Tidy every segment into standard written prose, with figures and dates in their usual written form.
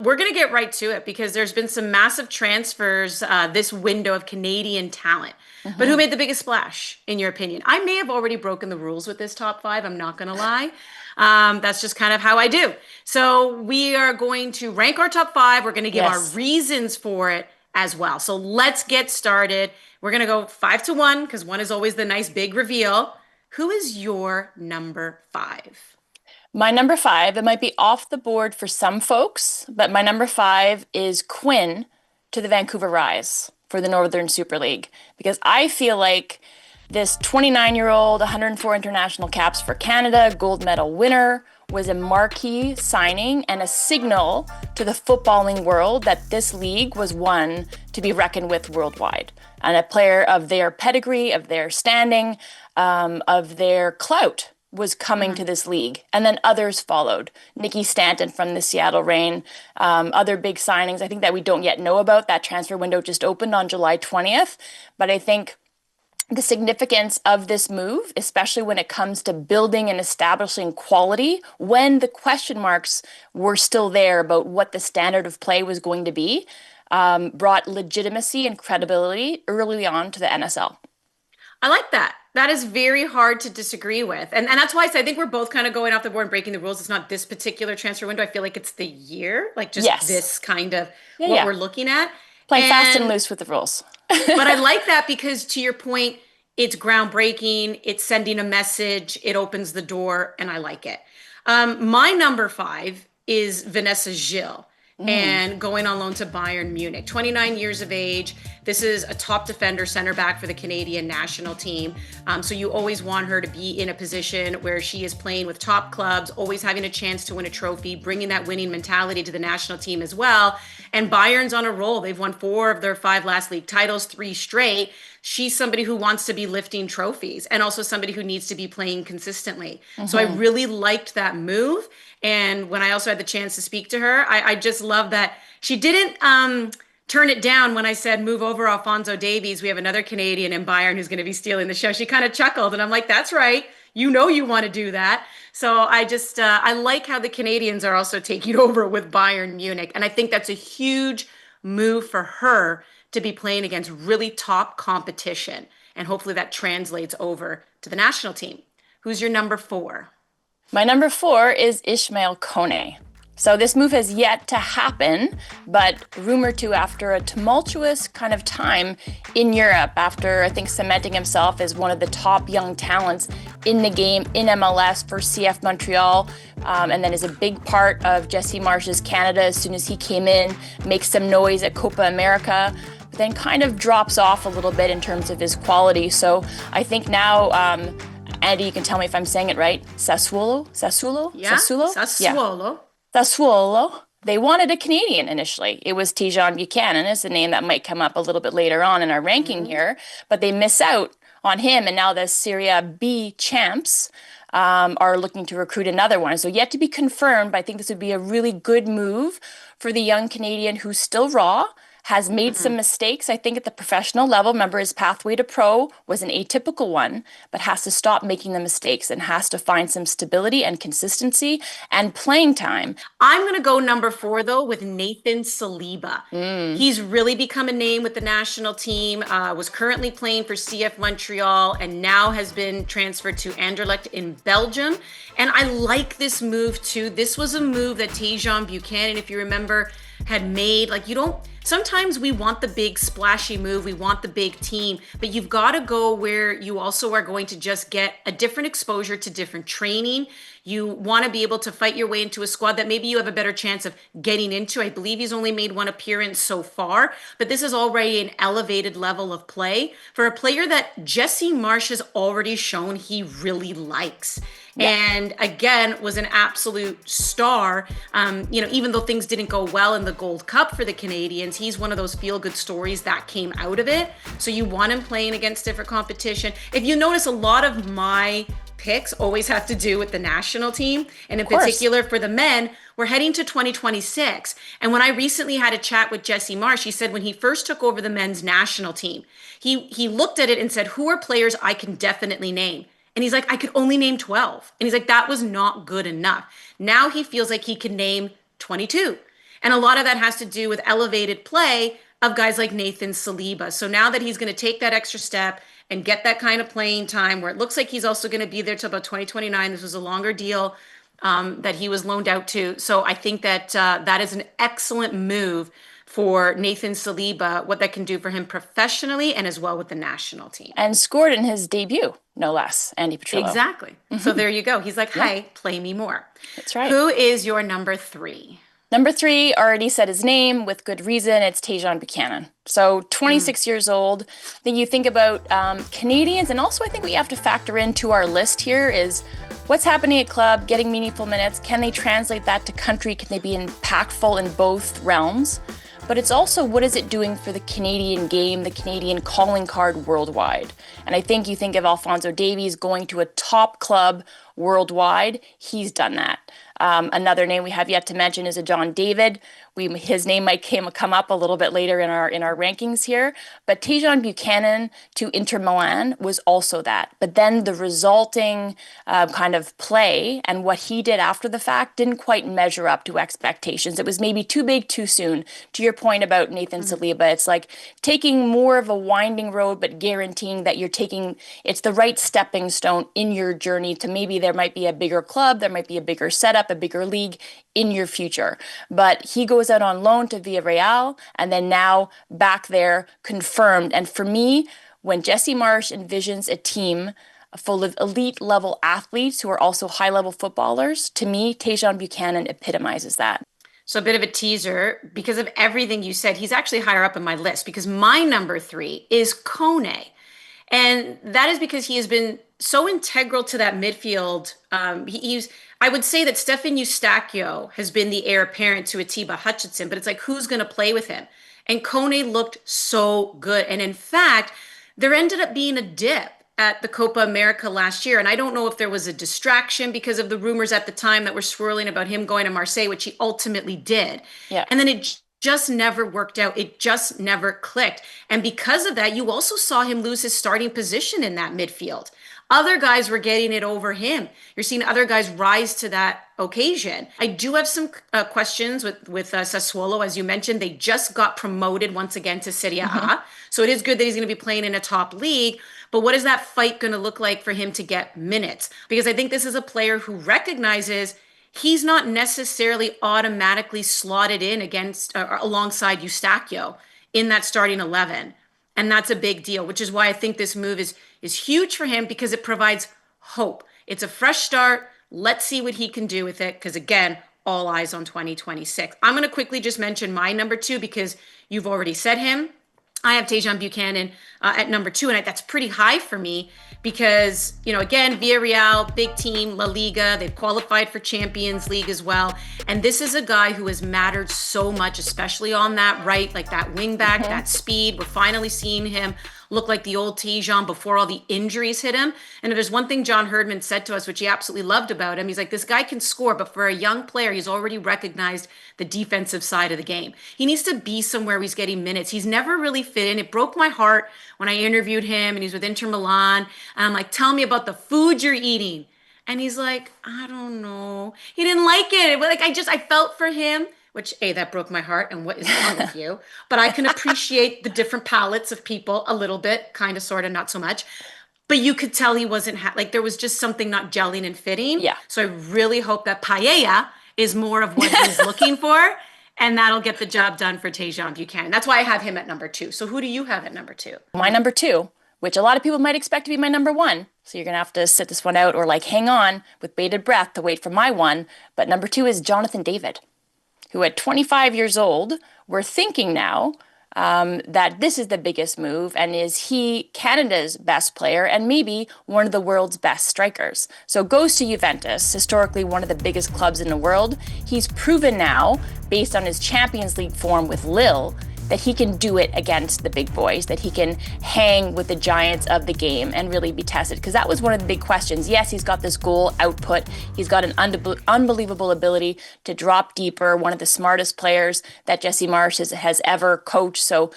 We're going to get right to it because there's been some massive transfers this window of Canadian talent. But who Hmm. made the biggest splash, in your opinion? I may have already broken the rules with this top five. I'm not going to lie. That's just kind of how I do. So we are going to rank our top five. We're going to give our Yes. reasons for it as well. So let's get started. We're going to go 5-1 because one is always the nice big reveal. Who is your number five? My number five, it might be off the board for some folks, but my number five is Quinn to the Vancouver Rise for the Northern Super League because I feel like this 29-year-old, 104 international caps for Canada, gold medal winner, was a marquee signing and a signal to the footballing world that this league was one to be reckoned with worldwide. And a player of their pedigree, of their standing, of their clout was coming to Mhm. this league. And then others followed. Nikki Stanton from the Seattle Reign, other big signings I think that we don't yet know about. That transfer window just opened on July 20th. But I think the significance of this move, especially when it comes to building and establishing quality, when the question marks were still there about what the standard of play was going to be, brought legitimacy and credibility early on to the NSL. I like that. That is very hard to disagree with. And that's why I think we're both kind of going off the board and breaking the rules. It's not this particular transfer window. I feel like it's the year, like just Yes. this kind of Yeah, what yeah. we're looking at. Playing fast and And loose with the rules. but I like that because to your point, it's groundbreaking, it's sending a message, it opens the door, and I like it. My number five is Vanessa Gilles Mm, and going on loan to Bayern Munich. 29 years of age. This is a top defender, center back for the Canadian national team. So you always want her to be in a position where she is playing with top clubs, always having a chance to win a trophy, bringing that winning mentality to the national team as well. And Bayern's on a roll. They've won four of their five last league titles, three straight. She's somebody who wants to be lifting trophies and also somebody who needs to be playing consistently. So I hmm. really liked that move. And when I also had the chance to speak to her, I just love that she didn't turn it down when I said, move over Alfonso Davies. We have another Canadian in Bayern who's going to be stealing the show. She kind of chuckled, and I'm like, that's right. You know you want to do that. So I like how the Canadians are also taking over with Bayern Munich. And I think that's a huge move for her to be playing against really top competition. And hopefully that translates over to the national team. Who's your number four? My number four is Ishmael Kone. So this move has yet to happen, but rumored to after a tumultuous kind of time in Europe, after I think cementing himself as one of the top young talents in the game in MLS for CF Montreal, and then is a big part of Jesse Marsh's Canada as soon as he came in, makes some noise at Copa America, but then kind of drops off a little bit in terms of his quality. So I think now Andy, you can tell me if I'm saying it right. Yeah, Sassuolo? Yeah, Sassuolo. Sassuolo. They wanted a Canadian initially. It was Tijan Buchanan, is a name that might come up a little bit later on in our ranking Mhm. here, but they miss out on him, and now the Serie B champs are looking to recruit another one. So yet to be confirmed, but I think this would be a really good move for the young Canadian who's still raw, has made some Mhm. mistakes, I think, at the professional level. Remember, his pathway to pro was an atypical one, but has to stop making the mistakes and has to find some stability and consistency and playing time. I'm going to go number four, though, with Nathan Saliba. Mm, He's really become a name with the national team, was currently playing for CF Montreal, and now has been transferred to Anderlecht in Belgium. And I like this move, too. This was a move that Tajon Buchanan, if you remember, had made. Like, you don't, sometimes we want the big splashy move, we want the big team, but you've got to go where you also are going to just get a different exposure to different training. You want to be able to fight your way into a squad that maybe you have a better chance of getting into. I believe he's only made one appearance so far, but this is already an elevated level of play for a player that Jesse Marsh has already shown he really likes. yeah. And again, was an absolute star. Even though things didn't go well in the Gold Cup for the Canadians, he's one of those feel-good stories that came out of it. So you want him playing against different competition. If you notice, a lot of my picks always have to do with the national team. And Of in course. particular for the men, we're heading to 2026. And when I recently had a chat with Jesse Marsh, he said when he first took over the men's national team, he looked at it and said, who are players I can definitely name? And he's like, I could only name 12. And he's like, that was not good enough. Now he feels like he can name 22. And a lot of that has to do with elevated play of guys like Nathan Saliba. So now that he's going to take that extra step and get that kind of playing time where it looks like he's also going to be there till about 2029. This was a longer deal that he was loaned out to. So I think that that is an excellent move for Nathan Saliba, what that can do for him professionally and as well with the national team. And scored in his debut, no less, Andi Petrillo. Exactly. So there you go. He's like, hey, play me more. That's right. Who is your number 3? Number 3, already said his name with good reason. It's Tajon Buchanan. So 26 years old. Then you think about Canadians, and also I think we have to factor into our list here is what's happening at club, getting meaningful minutes. Can they translate that to country? Can they be impactful in both realms? But it's also what is it doing for the Canadian game, the Canadian calling card worldwide? And I think you think of Alphonso Davies going to a top club worldwide. He's done that. Another name we have yet to mention is a John David. His name might come up a little bit later in our rankings here, but Tajon Buchanan to Inter Milan was also that. But then the resulting kind of play and what he did after the fact didn't quite measure up to expectations. It was maybe too big too soon. To your point about Nathan Saliba, it's like taking more of a winding road, but guaranteeing that it's the right stepping stone in your journey to maybe there might be a bigger club, there might be a bigger setup, a bigger league in your future. But he goes out on loan to Villarreal and then now back there confirmed. And for me, when Jesse Marsch envisions a team full of elite level athletes who are also high level footballers, to me, Tajon Buchanan epitomizes that. So a bit of a teaser, because of everything you said, he's actually higher up in my list because my number 3 is Kone. And that is because he has been so integral to that midfield. I would say that Stefan Eustachio has been the heir apparent to Atiba Hutchinson, but it's like, who's going to play with him? And Kone looked so good. And in fact, there ended up being a dip at the Copa America last year. And I don't know if there was a distraction because of the rumors at the time that were swirling about him going to Marseille, which he ultimately did. Yeah. And then it just never worked out. It just never clicked. And because of that, you also saw him lose his starting position in that midfield. Other guys were getting it over him. You're seeing other guys rise to that occasion. I do have some questions with Sassuolo. As you mentioned, they just got promoted once again to Serie A. So it is good that he's going to be playing in a top league. But what is that fight going to look like for him to get minutes? Because I think this is a player who recognizes he's not necessarily automatically slotted in alongside Eustachio in that starting 11. And that's a big deal, which is why I think this move is huge for him because it provides hope. It's a fresh start. Let's see what he can do with it. Because again, all eyes on 2026. I'm going to quickly just mention my number 2 because you've already said him. I have Tajon Buchanan at number 2, and that's pretty high for me because, again, Villarreal, big team, La Liga, they've qualified for Champions League as well. And this is a guy who has mattered so much, especially on that right, like that wing back, that speed. We're finally seeing him look like the old Tajon before all the injuries hit him. And if there's one thing John Herdman said to us, which he absolutely loved about him, he's like, this guy can score, but for a young player, he's already recognized the defensive side of the game. He needs to be somewhere where he's getting minutes. He's never really fit in. It broke my heart when I interviewed him and he's with Inter Milan. And I'm like, tell me about the food you're eating. And he's like, I don't know. He didn't like it. I felt for him. Which, that broke my heart. And what is wrong with you? But I can appreciate the different palates of people a little bit, kind of, sort of, not so much. But you could tell he wasn't, there was just something not gelling and fitting. Yeah. So I really hope that paella is more of what he's looking for. And that'll get the job done for Tajon Buchanan. That's why I have him at number 2. So who do you have at number 2? My number 2, which a lot of people might expect to be my number 1. So you're going to have to sit this one out or hang on with bated breath to wait for my 1. But number 2 is Jonathan David, who at 25 years old, we're thinking now that this is the biggest move, and is he Canada's best player and maybe one of the world's best strikers. So goes to Juventus, historically one of the biggest clubs in the world. He's proven now, based on his Champions League form with Lille, that he can do it against the big boys, that he can hang with the giants of the game and really be tested. Because that was one of the big questions. Yes, he's got this goal output. He's got an unbelievable ability to drop deeper, one of the smartest players that Jesse Marsch has ever coached. So,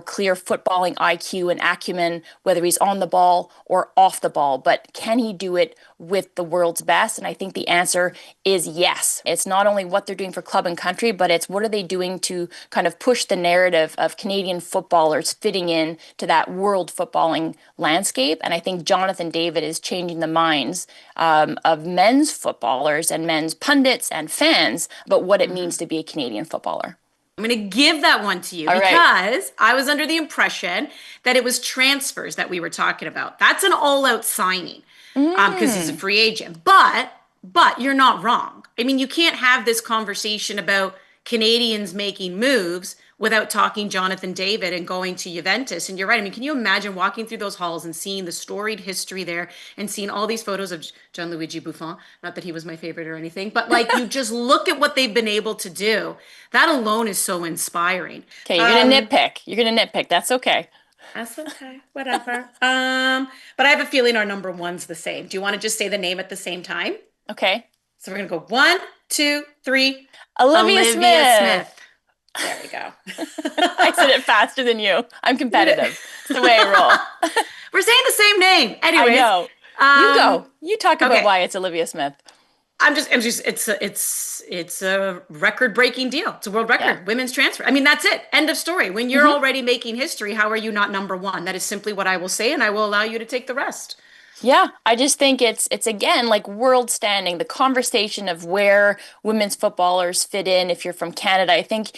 clear footballing IQ and acumen, whether he's on the ball or off the ball. But can he do it with the world's best? And I think the answer is yes. It's not only what they're doing for club and country, but it's what are they doing to kind of push the narrative of Canadian footballers fitting in to that world footballing landscape. And I think Jonathan David is changing the minds of men's footballers and men's pundits and fans about what it means to be a Canadian footballer. I'm going to give that one to you All because right. I was under the impression that it was transfers that we were talking about. That's an all-out signing because he's a free agent. But you're not wrong. I mean, you can't have this conversation about Canadians making moves without talking Jonathan David and going to Juventus. And you're right. I mean, can you imagine walking through those halls and seeing the storied history there and seeing all these photos of Gianluigi Buffon? Not that he was my favorite or anything, but like you just look at what they've been able to do. That alone is so inspiring. Okay, you're gonna nitpick. You're gonna nitpick. That's okay. That's okay. Whatever. But I have a feeling our number one's the same. Do you want to just say the name at the same time? Okay. So we're gonna go 1, 2, 3. Olivia Smith. There we go. I said it faster than you. I'm competitive. It's the way I roll. We're saying the same name. Anyways, I know. You go. You talk about okay. why it's Olivia Smith. It's a record-breaking deal. It's a world record, women's transfer. I mean, that's it. End of story. When you're already making history, how are you not number one? That is simply what I will say, and I will allow you to take the rest. Yeah, I just think it's again like world standing, the conversation of where women's footballers fit in if you're from Canada. I think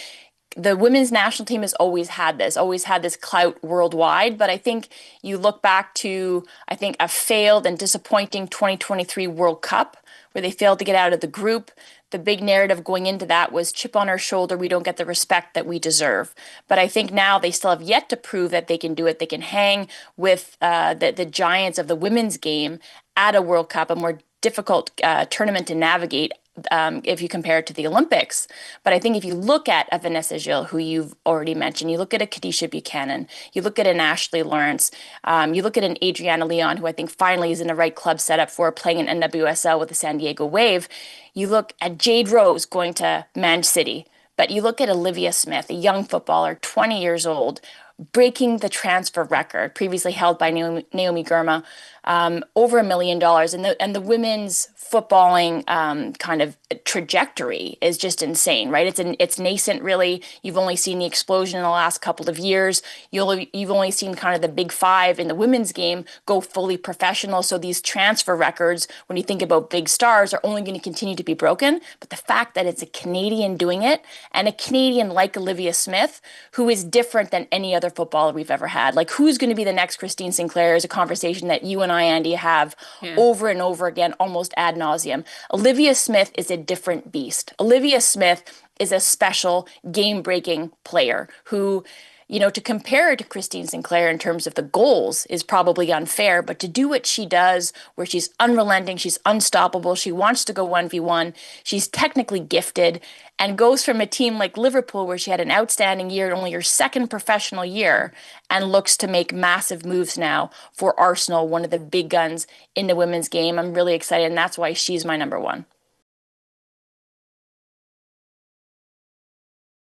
the women's national team has always had this clout worldwide. But I think you look back to, I think, a failed and disappointing 2023 World Cup where they failed to get out of the group. The big narrative going into that was chip on our shoulder. We don't get the respect that we deserve. But I think now they still have yet to prove that they can do it. They can hang with the giants of the women's game at a World Cup, a more difficult tournament to navigate if you compare it to the Olympics. But I think if you look at a Vanessa Gilles, who you've already mentioned, you look at a Kadisha Buchanan, you look at an Ashley Lawrence, you look at an Adriana Leon, who I think finally is in the right club setup for playing in NWSL with the San Diego Wave. You look at Jade Rose going to Man City. But you look at Olivia Smith, a young footballer, 20 years old, breaking the transfer record previously held by Naomi Girma, over $1 million. And the women's footballing kind of trajectory is just insane, right? It's nascent, really. You've only seen the explosion in the last couple of years. You've only seen kind of the big five in the women's game go fully professional. So these transfer records, when you think about big stars, are only going to continue to be broken. But the fact that it's a Canadian doing it, and a Canadian like Olivia Smith, who is different than any other footballer we've ever had. Like, who's going to be the next Christine Sinclair is a conversation that you and I, Andi, have over and over again, almost ad nauseum. Olivia Smith is a different beast. Olivia Smith is a special game-breaking player who, to compare her to Christine Sinclair in terms of the goals is probably unfair, but to do what she does, where she's unrelenting, she's unstoppable, she wants to go 1v1, she's technically gifted, and goes from a team like Liverpool, where she had an outstanding year, only her second professional year, and looks to make massive moves now for Arsenal, one of the big guns in the women's game. I'm really excited, and that's why she's my number one.